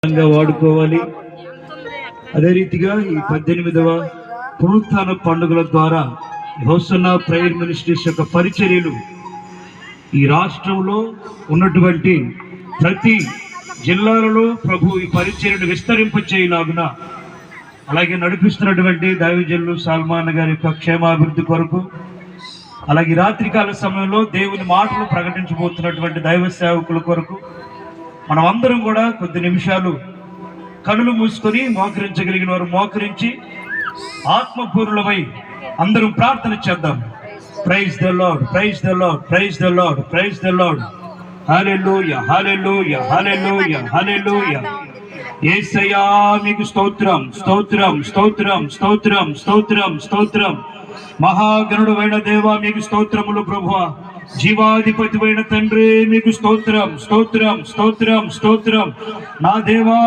వాడుకోవాలి. అదే రీతిగా ఈ 18వ పునరుత్థాన పండుగల ద్వారా హోసన్నా ప్రేయర్ మినిస్ట్రీస్ యొక్క పరిచర్యలు ఈ రాష్ట్రంలో ఉన్నటువంటి ప్రతి జిల్లాలలో ప్రభు ఈ పరిచర్యను విస్తరింపచేయలాగున అలాగే నడిపిస్తున్నటువంటి దైవజనులు సల్మాన్ గారి యొక్క క్షేమాభివృద్ధి కొరకు అలాగే రాత్రికాల సమయంలో దేవుని మాటలు ప్రకటించబోతున్నటువంటి దైవ సేవకుల కొరకు మనం అందరం కూడా కొద్ది నిమిషాలు కనులు మూసుకొని మోకరించగలిగిన వారు మోకరించి ఆత్మపూర్ణమై అందరం ప్రార్థన చేద్దాం. Praise the lord, praise the lord, praise the lord, praise the lord. Hallelujah, hallelujah, hallelujah, hallelujah. యేసయ్యా మీకు స్తోత్రం, స్తోత్రం, స్తోత్రం, స్తోత్రం, స్తోత్రం, స్తోత్రం. మహాగణుడైన దేవా మీకు స్తోత్రములు ప్రభువా. జీవాధిపతి అయిన తండ్రి మీకు స్తోత్రం, స్తోత్రం, స్తోత్రం, స్తోత్రం. నా దేవా